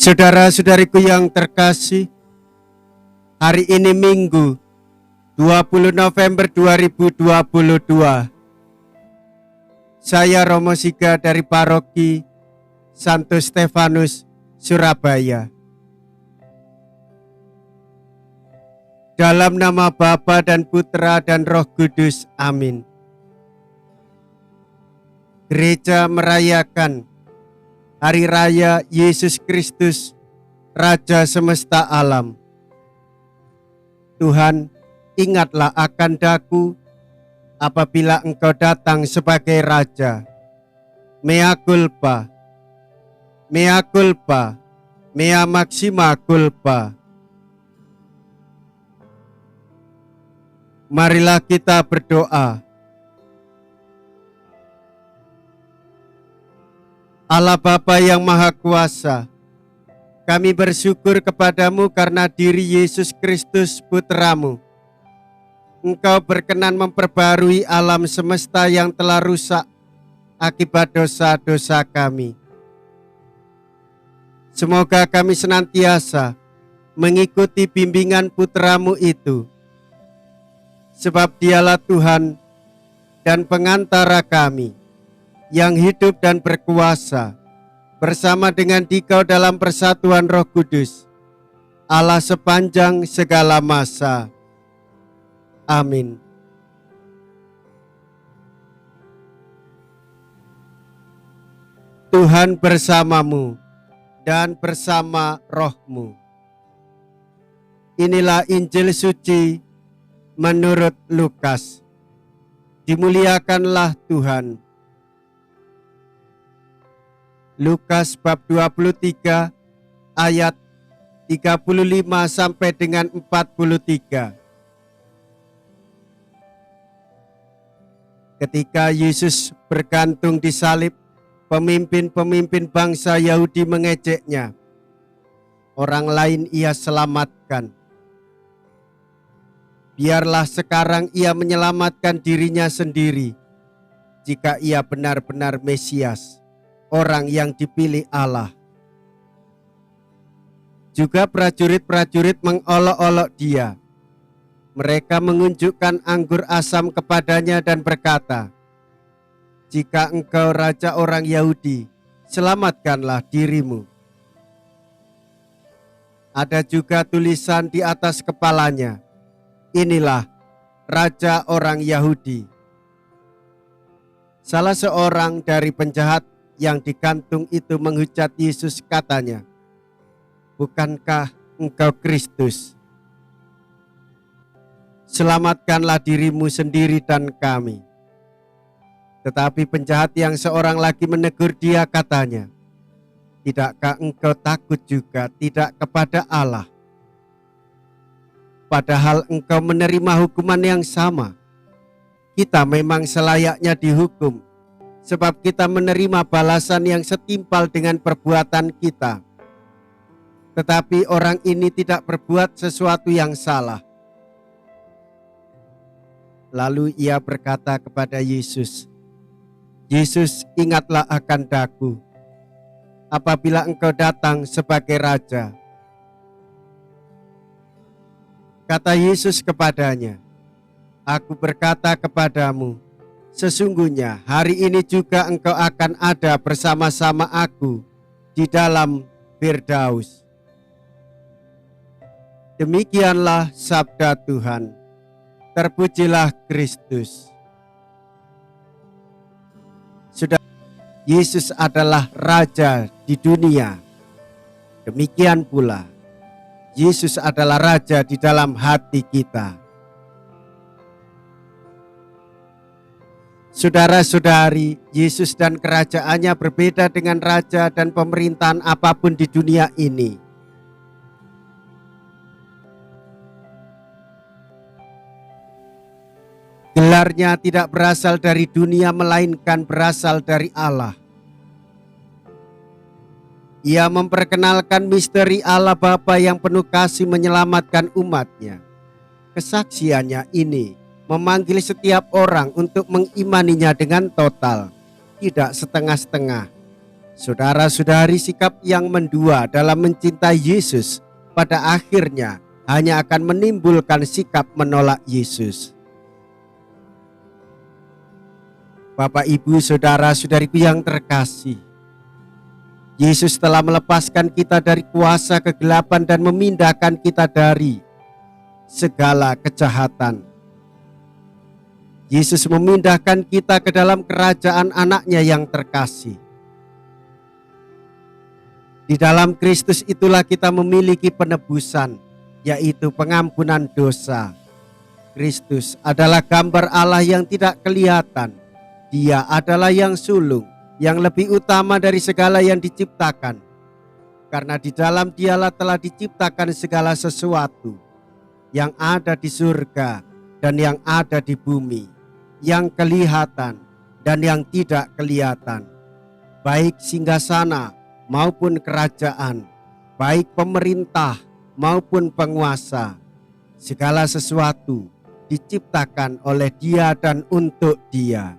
Saudara-saudariku yang terkasih, hari ini Minggu 20 November 2022. Saya Romo Siga dari Paroki Santo Stefanus, Surabaya. Dalam nama Bapa dan Putra dan Roh Kudus, amin. Gereja merayakan Hari Raya Yesus Kristus, Raja semesta alam. Tuhan, ingatlah akan daku apabila Engkau datang sebagai Raja. Mea culpa, mea culpa, mea maxima culpa. Marilah kita berdoa. Allah Bapa yang Maha Kuasa, kami bersyukur kepadamu karena diri Yesus Kristus Putra-Mu. Engkau berkenan memperbarui alam semesta yang telah rusak akibat dosa-dosa kami. Semoga kami senantiasa mengikuti bimbingan Putra-Mu itu, sebab Dialah Tuhan dan pengantara kami, yang hidup dan berkuasa bersama dengan Dikau dalam persatuan Roh Kudus, Allah sepanjang segala masa. Amin. Tuhan bersamamu dan bersama rohmu. Inilah Injil suci menurut Lukas. Dimuliakanlah Tuhan. Lukas bab 23 ayat 35 sampai dengan 43. Ketika Yesus bergantung di salib, pemimpin-pemimpin bangsa Yahudi mengejeknya. Orang lain ia selamatkan. Biarlah sekarang ia menyelamatkan dirinya sendiri, jika ia benar-benar Mesias, orang yang dipilih Allah. Juga prajurit-prajurit mengolok-olok dia. Mereka mengunjukkan anggur asam kepadanya dan berkata, "Jika engkau raja orang Yahudi, selamatkanlah dirimu." Ada juga tulisan di atas kepalanya, "Inilah raja orang Yahudi." Salah seorang dari penjahat yang digantung itu menghujat Yesus, katanya, "Bukankah engkau Kristus? Selamatkanlah dirimu sendiri dan kami." Tetapi penjahat yang seorang lagi menegur dia, katanya, "Tidakkah engkau takut juga tidak kepada Allah? Padahal engkau menerima hukuman yang sama. Kita memang selayaknya dihukum, sebab kita menerima balasan yang setimpal dengan perbuatan kita. Tetapi orang ini tidak berbuat sesuatu yang salah." Lalu ia berkata kepada Yesus, "Yesus, ingatlah akan daku apabila engkau datang sebagai Raja." Kata Yesus kepadanya, "Aku berkata kepadamu, sesungguhnya hari ini juga engkau akan ada bersama-sama aku di dalam Firdaus." Demikianlah sabda Tuhan. Terpujilah Kristus. Sudah, Yesus adalah Raja di dunia. Demikian pula Yesus adalah Raja di dalam hati kita. Saudara-saudari, Yesus dan kerajaannya berbeda dengan raja dan pemerintahan apapun di dunia ini. Gelarnya tidak berasal dari dunia, melainkan berasal dari Allah. Ia memperkenalkan misteri Allah Bapa yang penuh kasih menyelamatkan umatnya. Kesaksiannya ini memanggil setiap orang untuk mengimaninya dengan total, tidak setengah-setengah. Saudara-saudari, sikap yang mendua dalam mencintai Yesus pada akhirnya hanya akan menimbulkan sikap menolak Yesus. Bapak, Ibu, saudara-saudariku yang terkasih, Yesus telah melepaskan kita dari kuasa kegelapan dan memindahkan kita dari segala kejahatan. Yesus memindahkan kita ke dalam kerajaan anaknya yang terkasih. Di dalam Kristus itulah kita memiliki penebusan, yaitu pengampunan dosa. Kristus adalah gambar Allah yang tidak kelihatan. Dia adalah yang sulung, yang lebih utama dari segala yang diciptakan. Karena di dalam Dialah telah diciptakan segala sesuatu, yang ada di surga dan yang ada di bumi, yang kelihatan dan yang tidak kelihatan, baik singgasana maupun kerajaan, baik pemerintah maupun penguasa. Segala sesuatu diciptakan oleh Dia dan untuk Dia.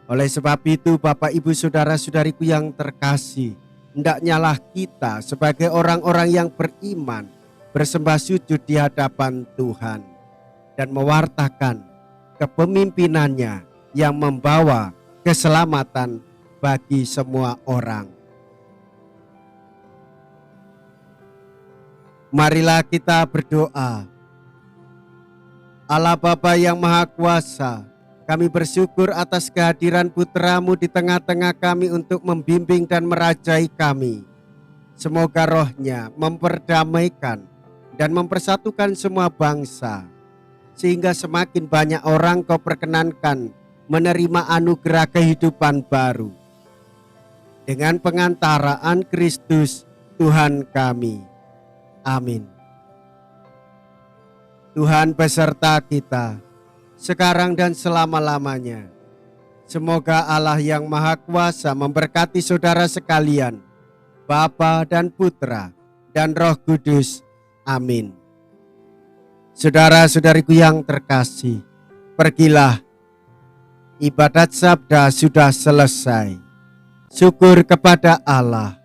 Oleh sebab itu, Bapak, Ibu, saudara-saudariku yang terkasih, hendaknyalah kita sebagai orang-orang yang beriman bersembah sujud di hadapan Tuhan dan mewartakan kepemimpinannya yang membawa keselamatan bagi semua orang. Marilah kita berdoa. Allah Bapa yang Maha Kuasa, kami bersyukur atas kehadiran Putra-Mu di tengah-tengah kami untuk membimbing dan merajai kami. Semoga rohnya memperdamaikan dan mempersatukan semua bangsa, sehingga semakin banyak orang Kau perkenankan menerima anugerah kehidupan baru. Dengan pengantaraan Kristus Tuhan kami. Amin. Tuhan beserta kita, sekarang dan selama-lamanya. Semoga Allah yang Maha Kuasa memberkati saudara sekalian, Bapa dan Putra dan Roh Kudus. Amin. Saudara-saudariku yang terkasih, pergilah. Ibadat sabda sudah selesai. Syukur kepada Allah.